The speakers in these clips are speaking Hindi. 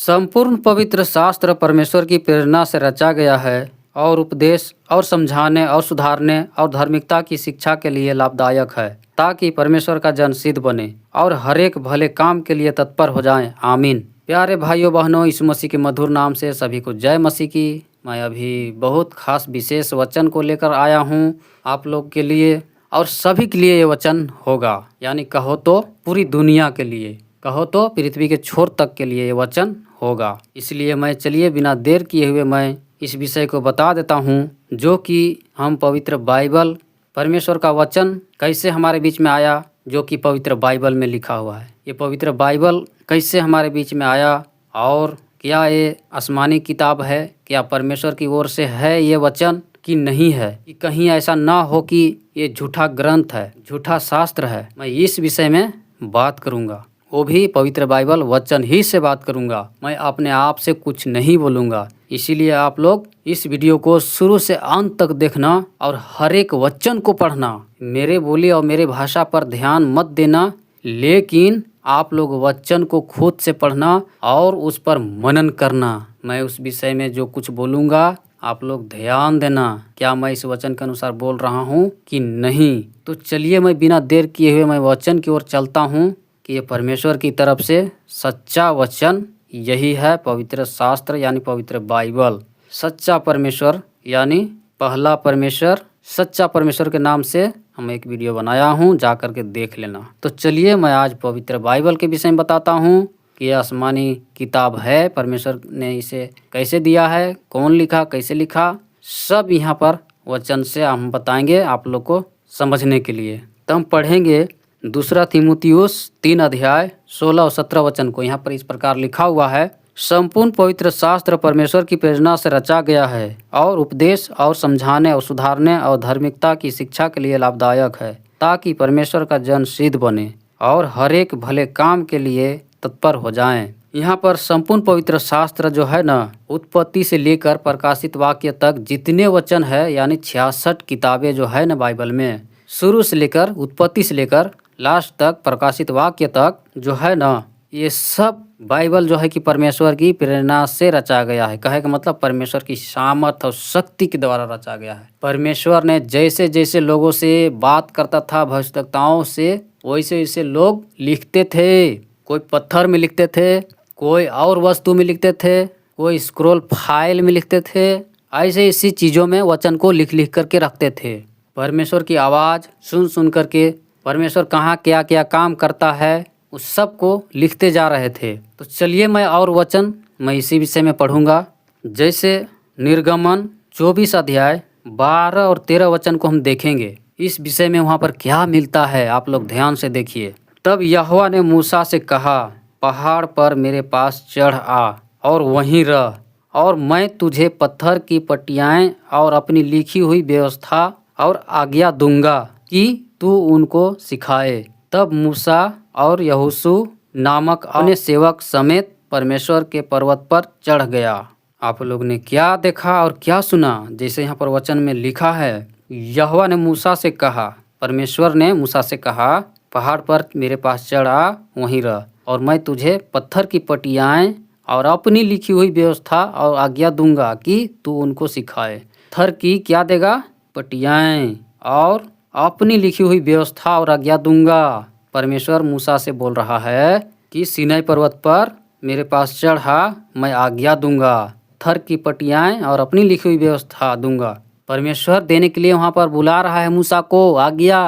संपूर्ण पवित्र शास्त्र परमेश्वर की प्रेरणा से रचा गया है और उपदेश और समझाने और सुधारने और धार्मिकता की शिक्षा के लिए लाभदायक है, ताकि परमेश्वर का जन सिद्ध बने और हर एक भले काम के लिए तत्पर हो जाएं। आमीन। प्यारे भाइयों बहनों, यीशु मसीह के मधुर नाम से सभी को जय मसीह की। मैं अभी बहुत खास विशेष वचन को लेकर आया हूँ आप लोग के लिए, और सभी के लिए ये वचन होगा, यानी कहो तो पूरी दुनिया के लिए, कहो तो पृथ्वी के छोर तक के लिए ये वचन होगा। इसलिए मैं चलिए बिना देर किए हुए मैं इस विषय को बता देता हूँ, जो कि हम पवित्र बाइबल, परमेश्वर का वचन कैसे हमारे बीच में आया, जो कि पवित्र बाइबल में लिखा हुआ है। ये पवित्र बाइबल कैसे हमारे बीच में आया और क्या ये आसमानी किताब है, क्या परमेश्वर की ओर से है ये वचन कि नहीं है, कि कहीं ऐसा ना हो कि ये झूठा ग्रंथ है, झूठा शास्त्र है। मैं इस विषय में बात करूँगा, वो भी पवित्र बाइबल वचन ही से बात करूँगा। मैं अपने आप से कुछ नहीं बोलूँगा। इसीलिए आप लोग इस वीडियो को शुरू से अंत तक देखना और हर एक वचन को पढ़ना। मेरे बोली और मेरे भाषा पर ध्यान मत देना, लेकिन आप लोग वचन को खुद से पढ़ना और उस पर मनन करना। मैं उस विषय में जो कुछ बोलूँगा आप लोग ध्यान देना, क्या मैं इस वचन के अनुसार बोल रहा हूँ कि नहीं। तो चलिए मैं बिना देर किए हुए मैं वचन की ओर चलता हूँ कि ये परमेश्वर की तरफ से सच्चा वचन यही है, पवित्र शास्त्र यानी पवित्र बाइबल। सच्चा परमेश्वर यानी पहला परमेश्वर, सच्चा परमेश्वर के नाम से हम एक वीडियो बनाया हूँ, जा कर के देख लेना। तो चलिए मैं आज पवित्र बाइबल के विषय में बताता हूँ कि ये आसमानी किताब है, परमेश्वर ने इसे कैसे दिया है, कौन लिखा, कैसे लिखा, सब यहाँ पर वचन से हम बताएंगे आप लोग को समझने के लिए। तो हम पढ़ेंगे दूसरा तीमुथियुस 3 अध्याय 16 और 17 वचन को। यहाँ पर इस प्रकार लिखा हुआ है, संपूर्ण पवित्र शास्त्र परमेश्वर की प्रेरणा से रचा गया है और उपदेश और समझाने और सुधारने और धार्मिकता की शिक्षा के लिए लाभदायक है, ताकि परमेश्वर का जन सिद्ध बने और हर एक भले काम के लिए तत्पर हो जाएं। यहाँ पर संपूर्ण पवित्र शास्त्र जो है ना, उत्पत्ति से लेकर प्रकाशित वाक्य तक जितने वचन है, यानी 66 किताबें जो है ना बाइबल में, शुरू से लेकर उत्पत्ति से लेकर लास्ट तक प्रकाशित वाक्य तक जो है ना, ये सब बाइबल जो है कि परमेश्वर की प्रेरणा से रचा गया है। कहे का मतलब परमेश्वर की सामर्थ और शक्ति के द्वारा रचा गया है। परमेश्वर ने जैसे जैसे लोगों से बात करता था, भविष्यवक्ताओं से, वैसे वैसे लोग लिखते थे। कोई पत्थर में लिखते थे, कोई और वस्तु में लिखते थे, कोई स्क्रोल फाइल में लिखते थे। ऐसे इसी चीज़ों में वचन को लिख लिख करके रखते थे। परमेश्वर की आवाज़ सुन सुन करके परमेश्वर कहाँ क्या क्या काम करता है उस सब को लिखते जा रहे थे। तो चलिए मैं और वचन मैं इसी विषय में पढ़ूंगा। जैसे निर्गमन 24 अध्याय 12 और 13 वचन को हम देखेंगे। इस विषय में वहाँ पर क्या मिलता है आप लोग ध्यान से देखिए। तब यहोवा ने मूसा से कहा, पहाड़ पर मेरे पास चढ़ आ और वहीं रह, और मैं तुझे पत्थर की पट्टियाएं और अपनी लिखी हुई व्यवस्था और आज्ञा दूंगा कि तू उनको सिखाए। तब मूसा और यहोशू नामक अपने सेवक समेत परमेश्वर के पर्वत पर चढ़ गया। आप लोग ने क्या देखा और क्या सुना? जैसे यहाँ पर वचन में लिखा है, यहोवा ने मूसा से कहा, परमेश्वर ने मूसा से कहा, पहाड़ पर मेरे पास चढ़ आ, वहीं रह, और मैं तुझे पत्थर की पट्टियाएं और अपनी लिखी हुई व्यवस्था और आज्ञा दूंगा कि तू उनको सिखाए। पत्थर की क्या देगा? पट्टियाएं, और अपनी लिखी हुई व्यवस्था और आज्ञा दूंगा। परमेश्वर मूसा से बोल रहा है कि सीनै पर्वत पर मेरे पास चढ़ा, मैं आज्ञा दूंगा, पत्थर की पट्टियाएं और अपनी लिखी हुई व्यवस्था दूंगा। परमेश्वर देने के लिए वहाँ पर बुला रहा है मूसा को आज्ञा,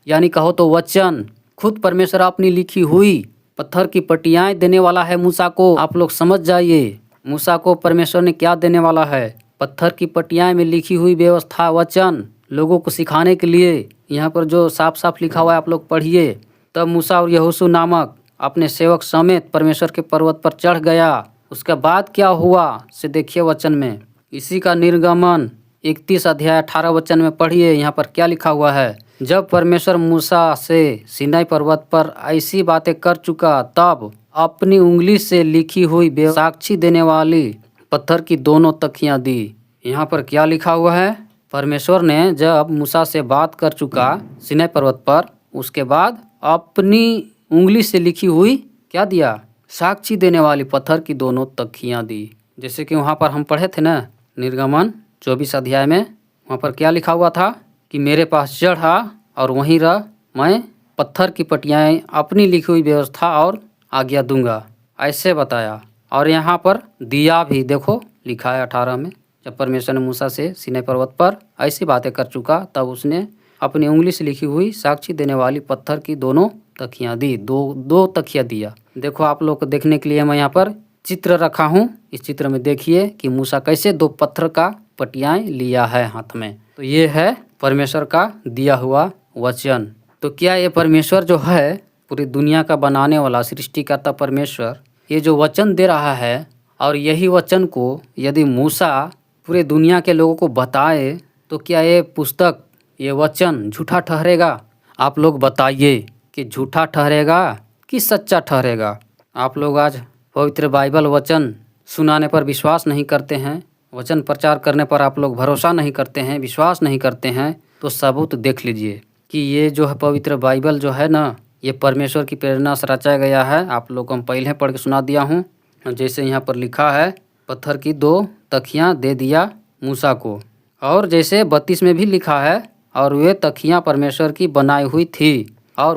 यानी कहो तो वचन। खुद परमेश्वर अपनी लिखी हुई पत्थर की पट्टियाएं देने वाला है मूसा को। आप लोग समझ जाइए, मूसा को परमेश्वर ने क्या देने वाला है? पत्थर की पट्टियाएं में लिखी हुई व्यवस्था, वचन, लोगों को सिखाने के लिए। यहाँ पर जो साफ साफ लिखा हुआ है आप लोग पढ़िए। तब मूसा और यहोशू नामक अपने सेवक समेत परमेश्वर के पर्वत पर चढ़ गया। उसके बाद क्या हुआ से देखिए वचन में। इसी का निर्गमन 31 अध्याय 18 वचन में पढ़िए। यहाँ पर क्या लिखा हुआ है, जब परमेश्वर मूसा से सीनै पर्वत पर ऐसी बातें कर चुका, तब अपनी उंगली से लिखी हुई साक्षी देने वाली पत्थर की दोनों तख्तियाँ दी। यहाँ पर क्या लिखा हुआ है, परमेश्वर ने जब मूसा से बात कर चुका सीनै पर्वत पर, उसके बाद अपनी उंगली से लिखी हुई क्या दिया? साक्षी देने वाली पत्थर की दोनों तख्तियाँ दी। जैसे कि वहाँ पर हम पढ़े थे ना, निर्गमन 24 अध्याय में, वहाँ पर क्या लिखा हुआ था कि मेरे पास चढ़ा और वहीं रह, मैं पत्थर की पटियाएँ अपनी लिखी हुई व्यवस्था और आज्ञा दूंगा, ऐसे बताया। और यहाँ पर दिया भी देखो लिखा है 18 में, जब परमेश्वर ने मूसा से सीनै पर्वत पर ऐसी बातें कर चुका, तब उसने अपनी उंगली से लिखी हुई साक्षी देने वाली पत्थर की दोनों तख्तियाँ दी। दो तख्तियाँ दिया। देखो आप लोग को देखने के लिए मैं यहाँ पर चित्र रखा हूँ। इस चित्र में देखिए कि मूसा कैसे 2 पत्थर का पटियाएँ लिया है हाथ में। तो ये है परमेश्वर का दिया हुआ वचन। तो क्या ये परमेश्वर जो है, पूरी दुनिया का बनाने वाला सृष्टिकर्ता परमेश्वर, ये जो वचन दे रहा है, और यही वचन को यदि मूसा पूरे दुनिया के लोगों को बताए, तो क्या ये पुस्तक, ये वचन झूठा ठहरेगा? आप लोग बताइए कि झूठा ठहरेगा कि सच्चा ठहरेगा? आप लोग आज पवित्र बाइबल वचन सुनाने पर विश्वास नहीं करते हैं, वचन प्रचार करने पर आप लोग भरोसा नहीं करते हैं, विश्वास नहीं करते हैं, तो सबूत देख लीजिए कि ये जो है पवित्र बाइबल जो है ना, ये परमेश्वर की प्रेरणा से रचा गया है। आप लोग को हम पहले पढ़ के सुना दिया हूँ। जैसे यहाँ पर लिखा है, पत्थर की 2 तख्तियाँ दे दिया मूसा को। और जैसे 32 में भी लिखा है, और वे तख्तियाँ परमेश्वर की बनाई हुई थी, और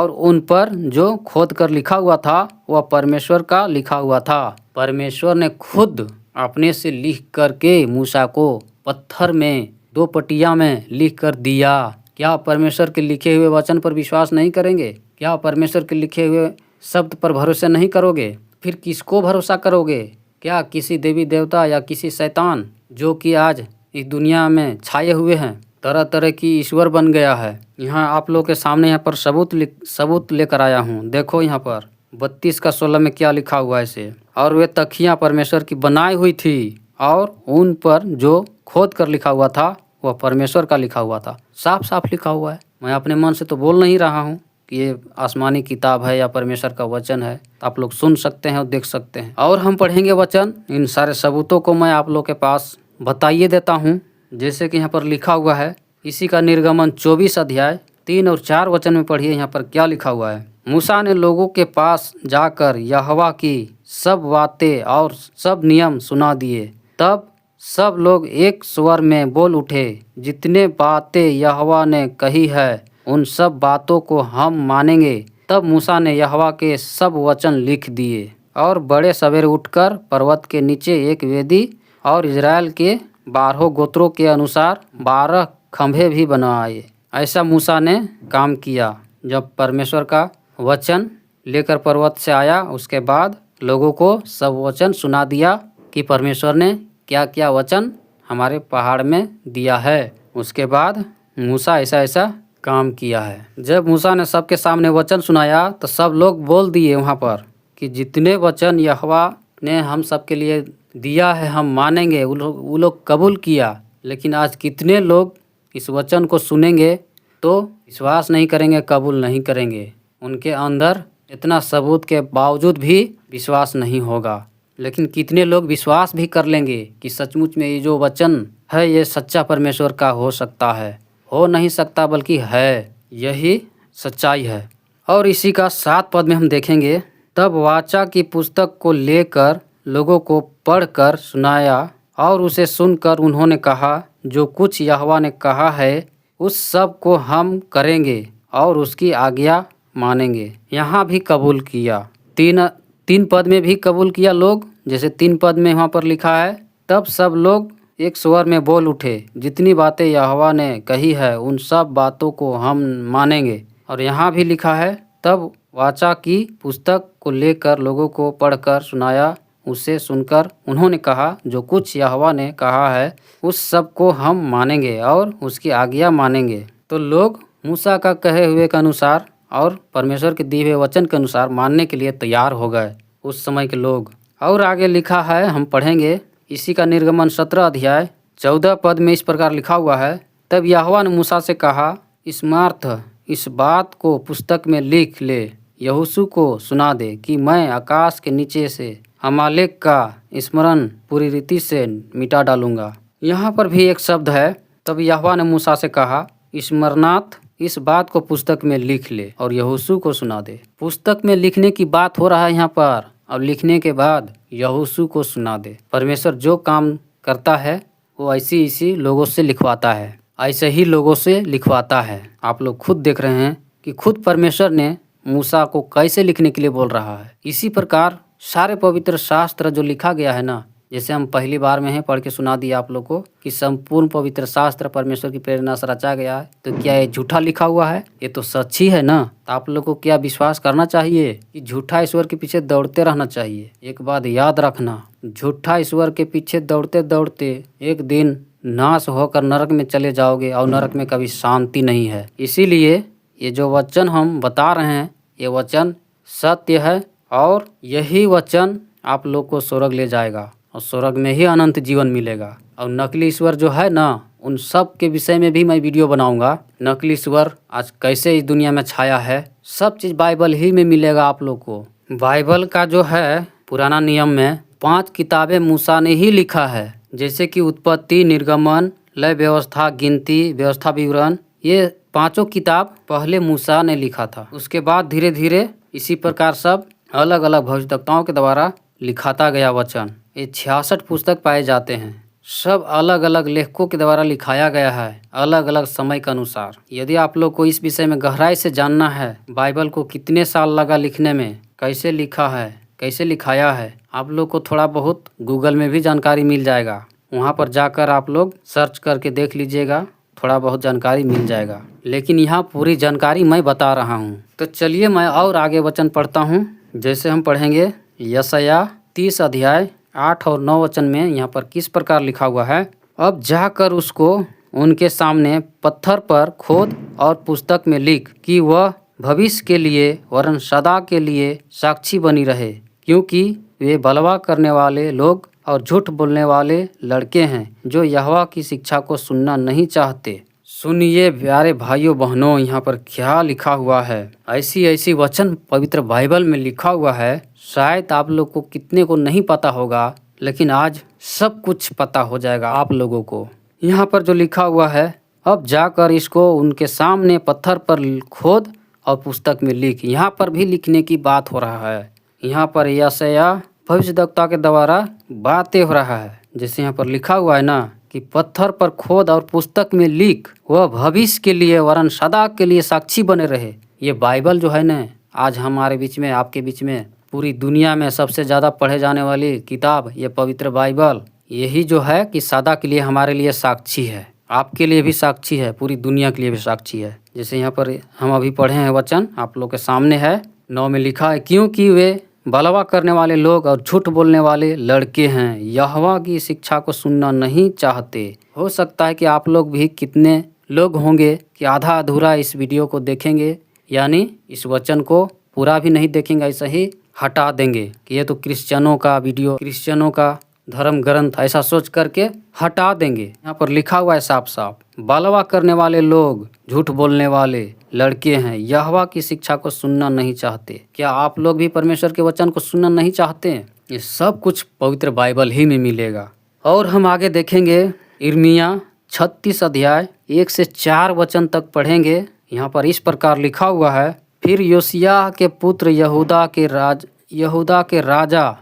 उन पर जो खोद कर लिखा हुआ था वह परमेश्वर का लिखा हुआ था। परमेश्वर ने खुद अपने से लिख करके मूसा को पत्थर में 2 पटिया में लिख कर दिया। क्या परमेश्वर के लिखे हुए वचन पर विश्वास नहीं करेंगे? क्या परमेश्वर के लिखे हुए शब्द पर भरोसा नहीं करोगे? फिर किसको भरोसा करोगे? क्या किसी देवी देवता या किसी शैतान जो कि आज इस दुनिया में छाए हुए हैं, तरह तरह की ईश्वर बन गया है? यहाँ आप लोग के सामने यहाँ पर सबूत लेकर आया हूँ। देखो यहाँ पर 32 का 16 में क्या लिखा हुआ है ऐसे, और वे तख्तियाँ परमेश्वर की बनाई हुई थी, और उन पर जो खोद कर लिखा हुआ था वह परमेश्वर का लिखा हुआ था। साफ साफ लिखा हुआ है। मैं अपने मन से तो बोल नहीं रहा हूँ कि ये आसमानी किताब है या परमेश्वर का वचन है। आप लोग सुन सकते हैं और देख सकते हैं। और हम पढ़ेंगे वचन। इन सारे सबूतों को मैं आप लोग के पास बताइए देता हूँ। जैसे कि यहाँ पर लिखा हुआ है, इसी का निर्गमन 24 अध्याय 3 और 4 वचन में पढ़िए। यहाँ पर क्या लिखा हुआ है। मूसा ने लोगों के पास जाकर यहोवा की सब बातें और सब नियम सुना दिए। तब सब लोग एक स्वर में बोल उठे, जितने बातें यहोवा ने कही है उन सब बातों को हम मानेंगे। तब मूसा ने यहोवा के सब वचन लिख दिए, और बड़े सवेरे उठकर पर्वत के नीचे एक वेदी और इज़राइल के 12 गोत्रों के अनुसार 12 खंभे भी बनाए। ऐसा मूसा ने काम किया। जब परमेश्वर का वचन लेकर पर्वत से आया, उसके बाद लोगों को सब वचन सुना दिया कि परमेश्वर ने क्या क्या वचन हमारे पहाड़ में दिया है। उसके बाद मूसा ऐसा काम किया है। जब मूसा ने सबके सामने वचन सुनाया, तो सब लोग बोल दिए वहाँ पर कि जितने वचन यहोवा ने हम सब के लिए दिया है हम मानेंगे। वो लोग कबूल किया। लेकिन आज कितने लोग इस वचन को सुनेंगे तो विश्वास नहीं करेंगे, कबूल नहीं करेंगे। उनके अंदर इतना सबूत के बावजूद भी विश्वास नहीं होगा। लेकिन कितने लोग विश्वास भी कर लेंगे कि सचमुच में ये जो वचन है ये सच्चा परमेश्वर का हो सकता है। हो नहीं सकता बल्कि है, यही सच्चाई है। और इसी का 7 पद में हम देखेंगे, तब वाचा की पुस्तक को लेकर लोगों को पढ़कर सुनाया, और उसे सुनकर उन्होंने कहा, जो कुछ यहोवा ने कहा है उस सब को हम करेंगे और उसकी आज्ञा मानेंगे। यहाँ भी कबूल किया। 3 पद में भी कबूल किया लोग। जैसे 3 पद में वहाँ पर लिखा है, तब सब लोग एक स्वर में बोल उठे, जितनी बातें यहोवा ने कही है उन सब बातों को हम मानेंगे। और यहाँ भी लिखा है, तब वाचा की पुस्तक को लेकर लोगों को पढ़कर सुनाया, उसे सुनकर उन्होंने कहा, जो कुछ यहोवा ने कहा है उस सब को हम मानेंगे और उसकी आज्ञा मानेंगे। तो लोग मूसा का कहे हुए के अनुसार और परमेश्वर के दिए हुए वचन के अनुसार मानने के लिए तैयार हो गए उस समय के लोग। और आगे लिखा है, हम पढ़ेंगे इसी का निर्गमन 17 अध्याय 14 पद में इस प्रकार लिखा हुआ है, तब यहोवा ने मूसा से कहा, स्मार्थ इस बात को पुस्तक में लिख ले, यहोशू को सुना दे कि मैं आकाश के नीचे से अमालेक का स्मरण पूरी रीति से मिटा डालूंगा। यहाँ पर भी एक शब्द है, तब यहोवा ने मूसा से कहा, स्मरणार्थ इस बात को पुस्तक में लिख ले और यहोशू को सुना दे। पुस्तक में लिखने की बात हो रहा है यहाँ पर, और लिखने के बाद यहोशू को सुना दे। परमेश्वर जो काम करता है वो ऐसी लोगों से लिखवाता है, ऐसे ही लोगों से लिखवाता है। आप लोग खुद देख रहे हैं कि खुद परमेश्वर ने मूसा को कैसे लिखने के लिए बोल रहा है। इसी प्रकार सारे पवित्र शास्त्र जो लिखा गया है ना, जैसे हम पहली बार में हैं पढ़ के सुना दिया आप लोग को कि संपूर्ण पवित्र शास्त्र परमेश्वर की प्रेरणा से रचा गया है। तो क्या ये झूठा लिखा हुआ है? ये तो सच ही है ना। तो आप लोग को क्या विश्वास करना चाहिए कि झूठा ईश्वर के पीछे दौड़ते रहना चाहिए? एक बात याद रखना, झूठा ईश्वर के पीछे दौड़ते दौड़ते एक दिन नाश होकर नरक में चले जाओगे और नरक में कभी शांति नहीं है। इसीलिए ये जो वचन हम बता रहे हैं ये वचन सत्य है, और यही वचन आप लोग को स्वर्ग ले जाएगा और स्वर्ग में ही अनंत जीवन मिलेगा। और नकली ईश्वर जो है ना, उन सब के विषय में भी मैं वीडियो बनाऊंगा। नकली ईश्वर आज कैसे इस दुनिया में छाया है, सब चीज़ बाइबल ही में मिलेगा आप लोग को। बाइबल का जो है पुराना नियम में 5 किताबें मूसा ने ही लिखा है, जैसे कि उत्पत्ति, निर्गमन, लय व्यवस्था, गिनती, व्यवस्था विवरण। ये 5 किताब पहले मूसा ने लिखा था। उसके बाद धीरे धीरे इसी प्रकार सब अलग अलग भविष्यवक्ताओं के द्वारा लिखाता गया वचन। ये 66 पुस्तक पाए जाते हैं, सब अलग अलग लेखकों के द्वारा लिखाया गया है, अलग अलग समय के अनुसार। यदि आप लोग को इस विषय में गहराई से जानना है, बाइबल को कितने साल लगा लिखने में, कैसे लिखा है, कैसे लिखाया है, आप लोग को थोड़ा बहुत गूगल में भी जानकारी मिल जाएगा। वहाँ पर जाकर आप लोग सर्च करके देख लीजिएगा, थोड़ा बहुत जानकारी मिल जाएगा। लेकिन यहाँ पूरी जानकारी मैं बता रहा हूँ। तो चलिए मैं और आगे वचन पढ़ता हूँ। जैसे हम पढ़ेंगे यशायाह 30 अध्याय 8 और 9 वचन में यहाँ पर किस प्रकार लिखा हुआ है। अब जाकर उसको उनके सामने पत्थर पर खोद और पुस्तक में लिख कि वह भविष्य के लिए वरन सदा के लिए साक्षी बनी रहे, क्योंकि वे बलवा करने वाले लोग और झूठ बोलने वाले लड़के हैं जो यहोवा की शिक्षा को सुनना नहीं चाहते। सुनिए प्यारे भाइयों बहनों, यहाँ पर क्या लिखा हुआ है। ऐसी वचन पवित्र बाइबल में लिखा हुआ है। शायद आप लोग को कितने को नहीं पता होगा, लेकिन आज सब कुछ पता हो जाएगा आप लोगों को। यहाँ पर जो लिखा हुआ है, अब जाकर इसको उनके सामने पत्थर पर खोद और पुस्तक में लिख। यहाँ पर भी लिखने की बात हो रहा है। यहाँ पर यशायाह भविष्यद्वक्ता के द्वारा बातें हो रहा है। जैसे यहाँ पर लिखा हुआ है ना कि पत्थर पर खोद और पुस्तक में लिख, वह भविष्य के लिए वरन सदा के लिए साक्षी बने रहे। ये बाइबल जो है ना, आज हमारे बीच में, आपके बीच में, पूरी दुनिया में सबसे ज़्यादा पढ़े जाने वाली किताब ये पवित्र बाइबल, यही जो है कि सदा के लिए हमारे लिए साक्षी है, आपके लिए भी साक्षी है, पूरी दुनिया के लिए भी साक्षी है। जैसे यहाँ पर हम अभी पढ़े हैं वचन, आप लोग के सामने है। 9 में लिखा है, क्योंकि वे बलवा करने वाले लोग और झूठ बोलने वाले लड़के हैं, यहोवा की शिक्षा को सुनना नहीं चाहते। हो सकता है कि आप लोग भी कितने लोग होंगे कि आधा अधूरा इस वीडियो को देखेंगे, यानी इस वचन को पूरा भी नहीं देखेंगे, ऐसा ही हटा देंगे कि ये तो क्रिश्चियनों का वीडियो, क्रिश्चियनों का धर्म ग्रंथ, ऐसा सोच करके हटा देंगे। यहाँ पर लिखा हुआ है साफ साफ, बलवा करने वाले लोग, झूठ बोलने वाले लड़के हैं, यहोवा की शिक्षा को सुनना नहीं चाहते। क्या आप लोग भी परमेश्वर के वचन को सुनना नहीं चाहते? ये सब कुछ पवित्र बाइबल ही में मिलेगा। और हम आगे देखेंगे यिर्मयाह 36 अध्याय 1 से 4 वचन तक पढ़ेंगे। यहाँ पर इस प्रकार लिखा हुआ है, फिर योशिय्याह के पुत्र यहूदा के राजा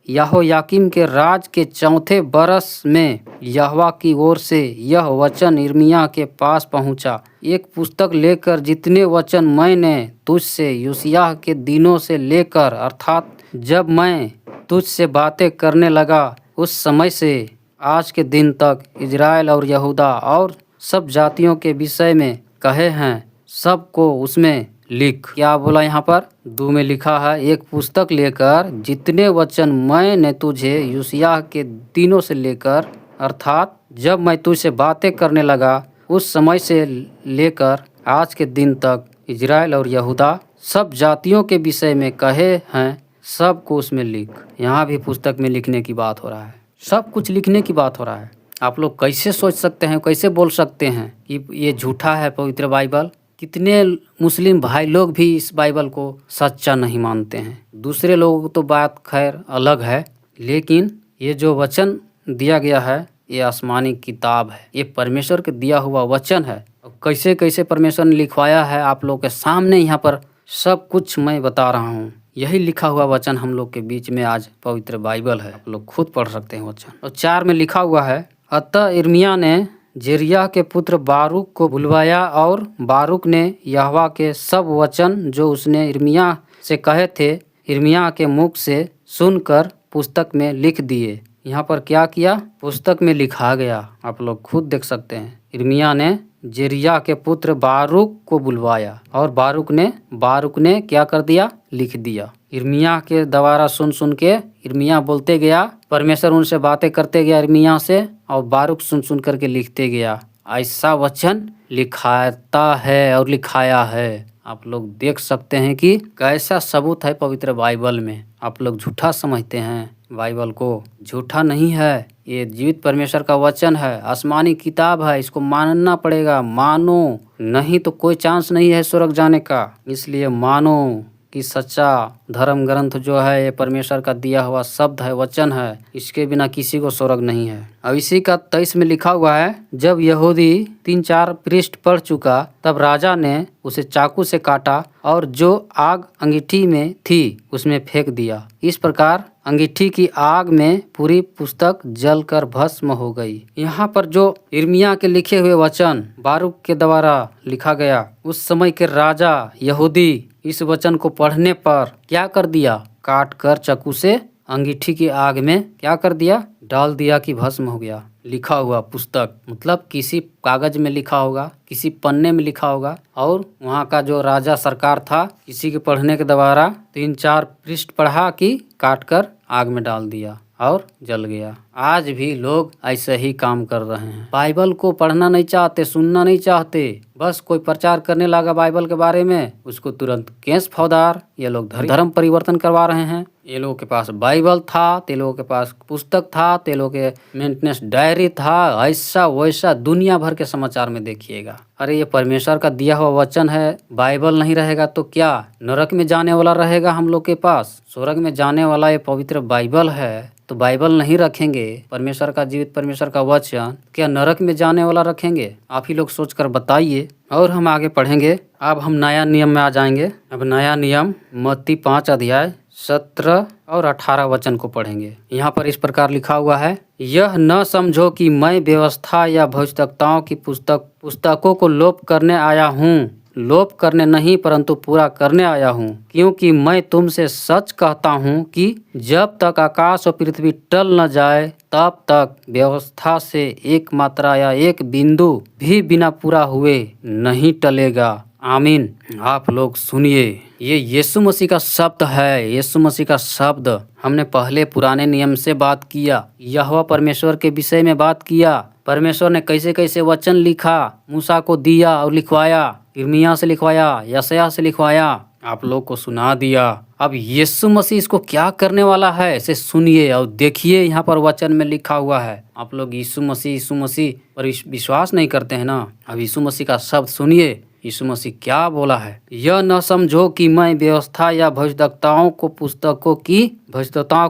यहोयाकीम के राज के 4थे बरस में यहोवा की ओर से यह वचन यिर्मयाह के पास पहुंचा। एक पुस्तक लेकर जितने वचन मैंने तुझसे योशिय्याह के दिनों से लेकर, अर्थात जब मैं तुझसे बातें करने लगा उस समय से आज के दिन तक इजराइल और यहूदा और सब जातियों के विषय में कहे हैं, सबको उसमें लिख। क्या बोला यहाँ पर? 2 में लिखा है, एक पुस्तक लेकर जितने वचन मैंने तुझे योशिय्याह के दिनों से लेकर, अर्थात जब मैं तुझसे बातें करने लगा उस समय से लेकर आज के दिन तक इजराइल और यहूदा सब जातियों के विषय में कहे हैं, सबको उसमें लिख। यहाँ भी पुस्तक में लिखने की बात हो रहा है, सब कुछ लिखने की बात हो रहा है। आप लोग कैसे सोच सकते हैं, कैसे बोल सकते हैं कि ये झूठा है पवित्र बाइबल? कितने मुस्लिम भाई लोग भी इस बाइबल को सच्चा नहीं मानते हैं। दूसरे लोगों को तो बात खैर अलग है, लेकिन ये जो वचन दिया गया है ये आसमानी किताब है, ये परमेश्वर के दिया हुआ वचन है। कैसे कैसे परमेश्वर ने लिखवाया है आप लोग के सामने यहाँ पर सब कुछ मैं बता रहा हूँ। यही लिखा हुआ वचन हम लोग के बीच में आज पवित्र बाइबल है, आप लोग खुद पढ़ सकते हैं वचन। और 4 में लिखा हुआ है, अतः यिर्मयाह ने जेरिय्याह के पुत्र बारूक को बुलवाया और बारूक ने यहोवा के सब वचन जो उसने यिर्मयाह से कहे थे यिर्मयाह के मुख से सुनकर पुस्तक में लिख दिए। यहाँ पर क्या किया? पुस्तक में लिखा गया, आप लोग खुद देख सकते हैं। यिर्मयाह ने जेरिय्याह के पुत्र बारूक को बुलवाया और बारूक ने क्या कर दिया? लिख दिया। यिर्मयाह के द्वारा सुन के यिर्मयाह बोलते गया, परमेश्वर उनसे बातें करते गया यिर्मयाह से, और बारूक सुन करके लिखते गया। ऐसा वचन लिखाता है और लिखाया है। आप लोग देख सकते हैं कि कैसा सबूत है पवित्र बाइबल में। आप लोग झूठा समझते हैं बाइबल को, झूठा नहीं है, ये जीवित परमेश्वर का वचन है, आसमानी किताब है, इसको मानना पड़ेगा। मानो, नहीं तो कोई चांस नहीं है स्वर्ग जाने का। इसलिए मानो कि सच्चा धर्म ग्रंथ जो है ये परमेश्वर का दिया हुआ शब्द है, वचन है, इसके बिना किसी को स्वर्ग नहीं है। अब इसी का 23 में लिखा हुआ है, जब यहूदी 3-4 पृष्ठ पढ़ चुका तब राजा ने उसे चाकू से काटा और जो आग अंगीठी में थी उसमें फेंक दिया। इस प्रकार अंगीठी की आग में पूरी पुस्तक जलकर भस्म हो गई। यहाँ पर जो यिर्मयाह के लिखे हुए वचन बारूक के द्वारा लिखा गया, उस समय के राजा यहूदी इस वचन को पढ़ने पर क्या कर दिया? काट कर चाकू से अंगीठी की आग में क्या कर दिया? डाल दिया कि भस्म हो गया। लिखा हुआ पुस्तक मतलब किसी कागज में लिखा होगा, किसी पन्ने में लिखा होगा, और वहाँ का जो राजा सरकार था किसी के पढ़ने के द्वारा 3-4 पृष्ठ पढ़ा कि काट कर आग में डाल दिया और जल गया। आज भी लोग ऐसे ही काम कर रहे हैं। बाइबल को पढ़ना नहीं चाहते, सुनना नहीं चाहते, बस कोई प्रचार करने लगा बाइबल के बारे में, उसको तुरंत केस फौदार। ये लोग धर्म परिवर्तन करवा रहे हैं। ये लोगों के पास बाइबल था, ते लोगों के पास पुस्तक था, ते लोगों के मेंटेनेंस डायरी था, ऐसा वैसा दुनिया भर के समाचार में देखिएगा। अरे ये परमेश्वर का दिया हुआ वचन है, बाइबल नहीं रहेगा तो क्या नरक में जाने वाला रहेगा हम लोग के पास? स्वर्ग में जाने वाला ये पवित्र बाइबल है, तो बाइबल नहीं रखेंगे, परमेश्वर का जीवित परमेश्वर का वचन, क्या नरक में जाने वाला रखेंगे? आप ही लोग सोच कर बताइए। और हम आगे पढ़ेंगे। अब हम नया नियम में आ जाएंगे। अब नया नियम मत्ती 5 अध्याय 17 और 18 वचन को पढ़ेंगे। यहाँ पर इस प्रकार लिखा हुआ है, यह न समझो कि मैं व्यवस्था या भविष्यवक्ताओं की पुस्तकों को लोप करने आया हूँ। लोप करने नहीं परंतु पूरा करने आया हूँ, क्योंकि मैं तुमसे सच कहता हूँ कि जब तक आकाश और पृथ्वी टल न जाए तब तक व्यवस्था से एक मात्रा या एक बिंदु भी बिना पूरा हुए नहीं टलेगा। आमीन। आप लोग सुनिए, ये यीशु मसीह का शब्द है। यीशु मसीह का शब्द हमने पहले पुराने नियम से बात किया, यहोवा परमेश्वर के विषय में बात किया। परमेश्वर ने कैसे कैसे वचन लिखा, मूसा को दिया और लिखवाया, यिर्मयाह से लिखवाया, यशायाह से लिखवाया, आप लोग को सुना दिया। अब यीशु मसीह इसको क्या करने वाला है इसे सुनिए और देखिए। यहाँ पर वचन में लिखा हुआ है। आप लोग यीशु मसीह पर विश्वास नहीं करते हैं ना। अब यीशु मसीह का शब्द सुनिए, यीशु मसीह क्या बोला है। यह न समझो कि मैं व्यवस्था या भविष्यवक्ताओं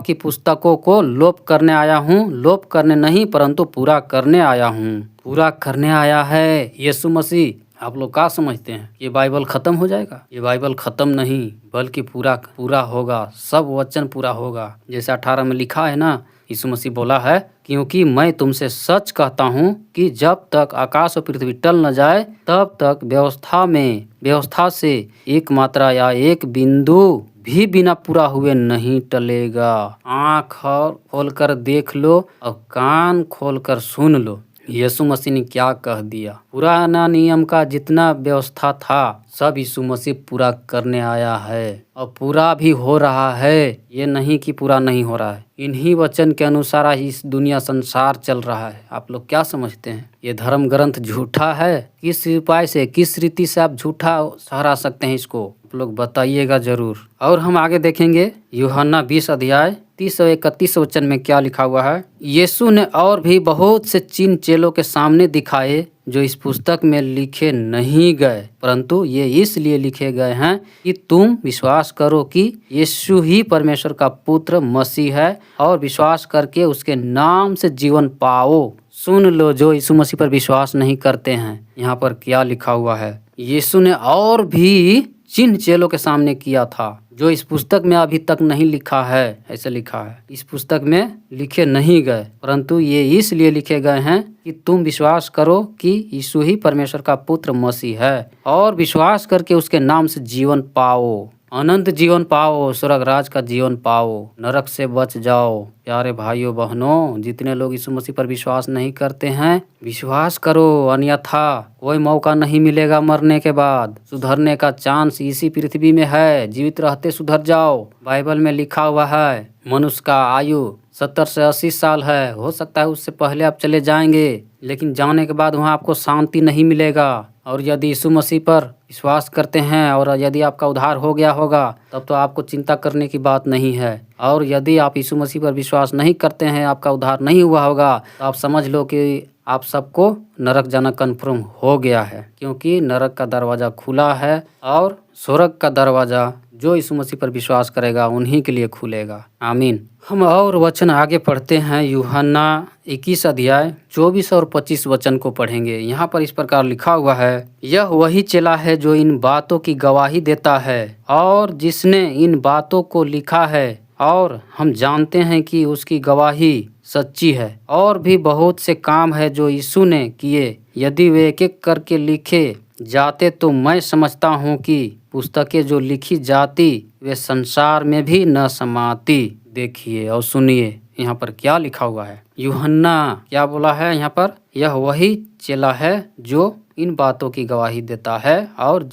की पुस्तकों को लोप करने आया हूँ। लोप करने नहीं परंतु पूरा करने आया हूँ। पूरा करने आया है यीशु मसीह। आप लोग क्या समझते हैं ये बाइबल खत्म हो जाएगा? ये बाइबल खत्म नहीं बल्कि पूरा होगा, सब वचन पूरा होगा। जैसे 18 में लिखा है ना, यीशु मसीह बोला है, क्योंकि मैं तुमसे सच कहता हूँ कि जब तक आकाश और पृथ्वी टल न जाए तब तक व्यवस्था से एक मात्रा या एक बिंदु भी बिना पूरा हुए नहीं टलेगा। आँख खोल कर देख लो और कान खोल कर सुन लो, यीशु मसीह ने क्या कह दिया। पुराना नियम का जितना व्यवस्था था सब यीशु मसीह पूरा करने आया है और पूरा भी हो रहा है। ये नहीं कि पूरा नहीं हो रहा है। इन्हीं वचन के अनुसार ही इस दुनिया संसार चल रहा है। आप लोग क्या समझते हैं ये धर्म ग्रंथ झूठा है? किस उपाय से, किस रीति से आप झूठा ठहरा सकते हैं इसको? आप लोग बताइएगा जरूर। और हम आगे देखेंगे यूहन्ना 20 अध्याय 30 और 31 वचन में क्या लिखा हुआ है। यीशु ने और भी बहुत से चिन्ह चेलों के सामने दिखाए जो इस पुस्तक में लिखे नहीं गए, परंतु ये इसलिए लिखे गए हैं कि तुम विश्वास करो कि यीशु ही परमेश्वर का पुत्र मसीह है और विश्वास करके उसके नाम से जीवन पाओ। सुन लो जो यीशु मसीह पर विश्वास नहीं करते हैं। यहाँ पर क्या लिखा हुआ है, यीशु ने और भी चिन्ह चेलों के सामने किया था जो इस पुस्तक में अभी तक नहीं लिखा है। ऐसे लिखा है, इस पुस्तक में लिखे नहीं गए, परंतु ये इसलिए लिखे गए हैं कि तुम विश्वास करो कि यीशु ही परमेश्वर का पुत्र मसीह है और विश्वास करके उसके नाम से जीवन पाओ, अनंत जीवन पाओ, स्वर्ग राज का जीवन पाओ, नरक से बच जाओ। प्यारे भाइयों बहनों, जितने लोग यीशु मसीह पर विश्वास नहीं करते हैं, विश्वास करो, अन्यथा कोई मौका नहीं मिलेगा। मरने के बाद सुधरने का चांस इसी पृथ्वी में है। जीवित रहते सुधर जाओ। बाइबल में लिखा हुआ है मनुष्य का आयु 70 से 80 साल है। हो सकता है उससे पहले आप चले जाएंगे, लेकिन जाने के बाद वहाँ आपको शांति नहीं मिलेगा। और यदि यीशु मसीह पर विश्वास करते हैं और यदि आपका उद्धार हो गया होगा, तब तो आपको चिंता करने की बात नहीं है। और यदि आप यीशु मसीह पर विश्वास नहीं करते हैं, आपका उद्धार नहीं हुआ होगा, तो आप समझ लो कि आप सबको नरक जाना कन्फर्म हो गया है, क्योंकि नरक का दरवाज़ा खुला है और स्वर्ग का दरवाज़ा जो यीशु मसीह पर विश्वास करेगा उन्हीं के लिए खुलेगा। आमीन। हम और वचन आगे पढ़ते हैं। यूहन्ना 21 अध्याय 24 और 25 वचन को पढ़ेंगे। यहाँ पर इस प्रकार लिखा हुआ है, यह वही चेला है जो इन बातों की गवाही देता है और जिसने इन बातों को लिखा है, और हम जानते हैं कि उसकी गवाही सच्ची है। और भी बहुत से काम है जो यीशु ने किए, यदि वे एक एक करके लिखे जाते तो मैं समझता हूँ कि पुस्तकें जो लिखी जाती वे संसार में भी न समाती। देखिए और सुनिए यहाँ पर क्या लिखा हुआ है। यूहन्ना क्या बोला है यहाँ पर, यह वही चेला है जो इन बातों की गवाही देता है और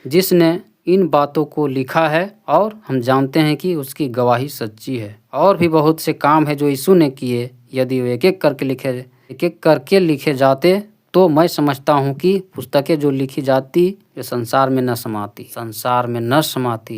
जिसने इन बातों को लिखा है, और हम जानते हैं कि उसकी गवाही सच्ची है। और भी बहुत से काम है जो यीशु ने किए, यदि वे एक एक करके लिखे जाते तो मैं समझता हूँ कि पुस्तकें जो लिखी जाती वे संसार में न समाती।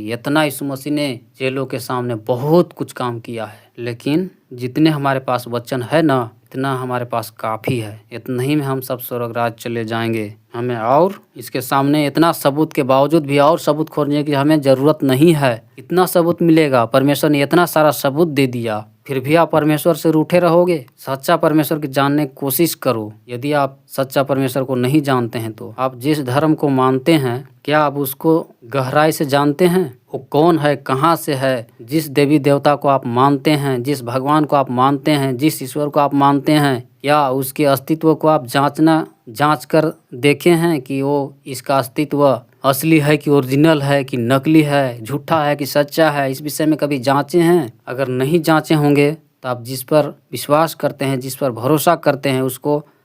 इतना यीशु मसीह ने चेलों के सामने बहुत कुछ काम किया है, लेकिन जितने हमारे पास वचन है ना, इतना हमारे पास काफ़ी है। इतना ही में हम सब स्वर्ग राज चले जाएंगे। हमें और इसके सामने इतना सबूत के बावजूद भी और सबूत खोजने की हमें ज़रूरत नहीं है। इतना सबूत मिलेगा। परमेश्वर ने इतना सारा सबूत दे दिया, फिर भी आप परमेश्वर से रूठे रहोगे। सच्चा परमेश्वर की जानने की कोशिश करो। यदि आप सच्चा परमेश्वर को नहीं जानते हैं, तो आप जिस धर्म को मानते हैं, क्या आप उसको गहराई से जानते हैं? वो कौन है, कहाँ से है? जिस देवी देवता को आप मानते हैं, जिस भगवान को आप मानते हैं, जिस ईश्वर को आप मानते हैं, क्या उसके अस्तित्व को आप जांच कर देखे हैं कि वो इसका अस्तित्व असली है कि ओरिजिनल है कि नकली है, झूठा है कि सच्चा है? इस विषय में कभी जांचे हैं? अगर नहीं जांचे होंगे तो आप जिस पर विश्वास करते हैं, जिस पर भरोसा करते हैं,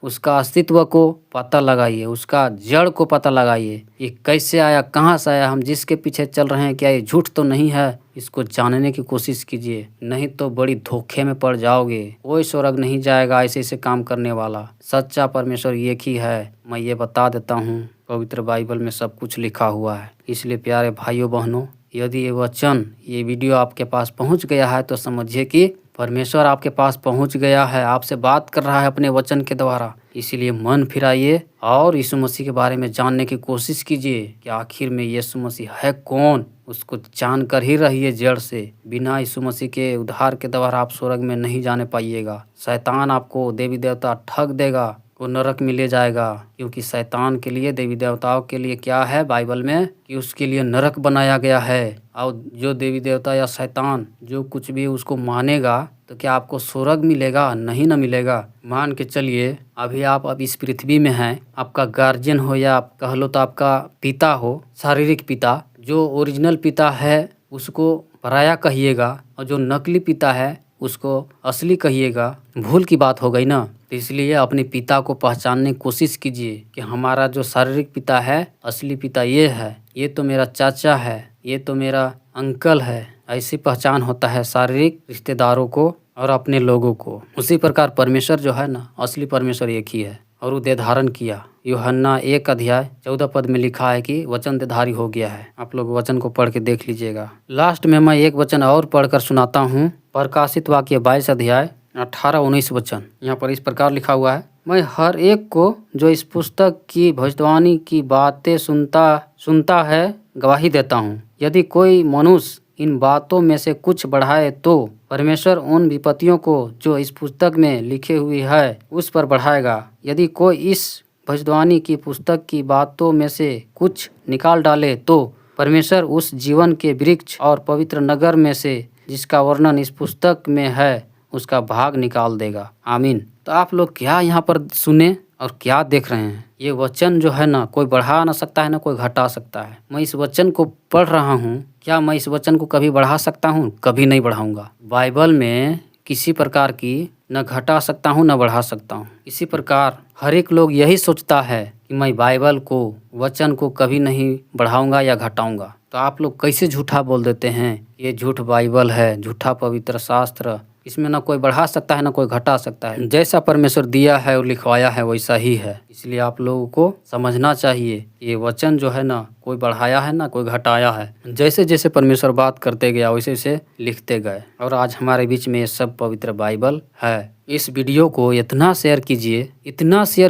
उसका अस्तित्व को पता लगाइए, उसका जड़ को पता लगाइए। ये कैसे आया, कहाँ से आया, हम जिसके पीछे चल रहे हैं क्या ये झूठ तो नहीं है? इसको जानने की कोशिश कीजिए, नहीं तो बड़ी धोखे में पड़ जाओगे। कोई स्वर्ग नहीं जाएगा ऐसे काम करने वाला। सच्चा परमेश्वर एक ही है। मैं ये बता देता हूँ, पवित्र बाइबल में सब कुछ लिखा हुआ है। इसलिए प्यारे भाइयों बहनों, यदि ये वचन, ये वीडियो आपके पास पहुँच गया है तो समझिए कि परमेश्वर आपके पास पहुंच गया है, आपसे बात कर रहा है अपने वचन के द्वारा। इसीलिए मन फिराइए और यीशु मसीह के बारे में जानने की कोशिश कीजिए कि आखिर में यीशु मसीह है कौन। उसको जानकर ही रहिए जड़ से। बिना यीशु मसीह के उद्धार के द्वारा आप स्वर्ग में नहीं जाने पाइएगा। शैतान आपको, देवी देवता ठग देगा, वो नरक में ले जाएगा। क्योंकि शैतान के लिए, देवी देवताओं के लिए क्या है बाइबल में कि उसके लिए नरक बनाया गया है। और जो देवी देवता या शैतान जो कुछ भी उसको मानेगा, तो क्या आपको स्वर्ग मिलेगा? नहीं ना मिलेगा। मान के चलिए अभी आप इस पृथ्वी में हैं, आपका गार्जियन हो या आप कह लो तो आपका पिता हो, शारीरिक पिता, जो ओरिजिनल पिता है उसको पराया कहिएगा और जो नकली पिता है उसको असली कहिएगा। भूल की बात हो गई ना। तो इसलिए अपने पिता को पहचानने की कोशिश कीजिए कि हमारा जो शारीरिक पिता है, असली पिता ये है, ये तो मेरा चाचा है, ये तो मेरा अंकल है। ऐसी पहचान होता है शारीरिक रिश्तेदारों को और अपने लोगों को। उसी प्रकार परमेश्वर जो है ना, असली परमेश्वर एक ही है और वो देह धारण किया। यूहन्ना 1 अध्याय 14 पद में लिखा है कि वचन देहधारी हो गया है। आप लोग वचन को पढ़ के देख लीजिएगा। लास्ट में मैं एक वचन और पढ़कर सुनाता हूँ। प्रकाशित वाक्य 22 अध्याय 18-19 वचन। यहाँ पर इस प्रकार लिखा हुआ है, मैं हर एक को जो इस पुस्तक की भविष्यवाणी की बातें सुनता है गवाही देता हूँ। यदि कोई मनुष्य इन बातों में से कुछ बढ़ाए तो परमेश्वर उन विपत्तियों को जो इस पुस्तक में लिखे हुई है उस पर बढ़ाएगा। यदि कोई इस भविष्यवाणी की पुस्तक की बातों में से कुछ निकाल डाले तो परमेश्वर उस जीवन के वृक्ष और पवित्र नगर में से जिसका वर्णन इस पुस्तक में है उसका भाग निकाल देगा। आमीन। तो आप लोग क्या यहाँ पर सुने और क्या देख रहे हैं? ये वचन जो है ना कोई बढ़ा ना सकता है ना कोई घटा सकता है। मैं इस वचन को पढ़ रहा हूँ, क्या मैं इस वचन को कभी बढ़ा सकता हूँ? कभी नहीं बढ़ाऊंगा। बाइबल में किसी प्रकार की न घटा सकता हूँ न बढ़ा सकता हूँ। इसी प्रकार हर एक लोग यही सोचता है कि मैं बाइबल को, वचन को कभी नहीं बढ़ाऊंगा या घटाऊंगा। तो आप लोग कैसे झूठा बोल देते हैं? ये झूठ बाइबल है, झूठा पवित्र शास्त्र, इसमें ना कोई बढ़ा सकता है ना कोई घटा सकता है। जैसा परमेश्वर दिया है और लिखवाया है वैसा ही है। इसलिए आप लोगों को समझना चाहिए ये वचन जो है ना कोई बढ़ाया है ना कोई घटाया है। जैसे जैसे परमेश्वर बात करते गया वैसे वैसे लिखते गए और आज हमारे बीच में ये सब पवित्र बाइबल है। इस वीडियो को इतना शेयर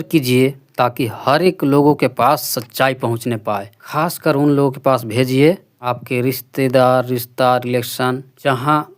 कीजिए ताकि हर एक लोगों के पास सच्चाई पहुंचने पाए। खासकर उन लोगों के पास भेजिए आपके रिश्तेदार, रिलेशन, जहाँ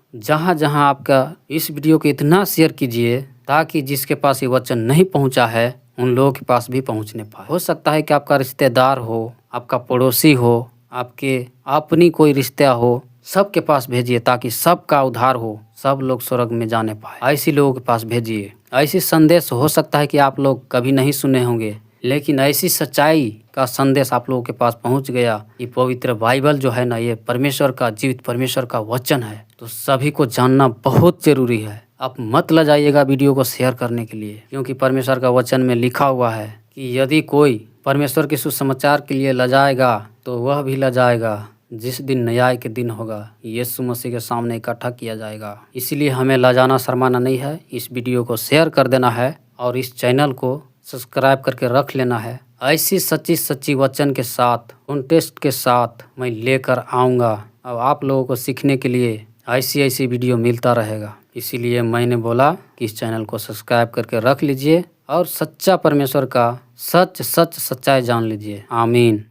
आपका इस वीडियो को इतना शेयर कीजिए ताकि जिसके पास ये वचन नहीं पहुंचा है उन लोगों के पास भी पहुंचने पाए। हो सकता है कि आपका रिश्तेदार हो, आपका पड़ोसी हो, आपके अपनी कोई रिश्ता हो, सबके पास भेजिए ताकि सबका उद्धार हो, सब लोग स्वर्ग में जाने पाए। ऐसी लोगों के पास भेजिए। ऐसी संदेश हो सकता है कि आप लोग कभी नहीं सुने होंगे, लेकिन ऐसी सच्चाई का संदेश आप लोगों के पास पहुंच गया। ये पवित्र बाइबल जो है ना ये परमेश्वर का, जीवित परमेश्वर का वचन है, तो सभी को जानना बहुत जरूरी है। आप मत लजाइएगा वीडियो को शेयर करने के लिए, क्योंकि परमेश्वर का वचन में लिखा हुआ है कि यदि कोई परमेश्वर के सुसमाचार के लिए लजाएगा तो वह भी लजाएगा जिस दिन न्याय के दिन होगा, यीशु मसीह के सामने इकट्ठा किया जाएगा। इसलिए हमें लजाना शर्माना नहीं है, इस वीडियो को शेयर कर देना है और इस चैनल को सब्सक्राइब करके रख लेना है। ऐसी सच्ची वचन के साथ, कॉन्टेस्ट के साथ मैं लेकर आऊँगा और आप लोगों को सीखने के लिए ऐसी वीडियो मिलता रहेगा। इसीलिए मैंने बोला कि इस चैनल को सब्सक्राइब करके रख लीजिए और सच्चा परमेश्वर का सच्चाई जान लीजिए। आमीन।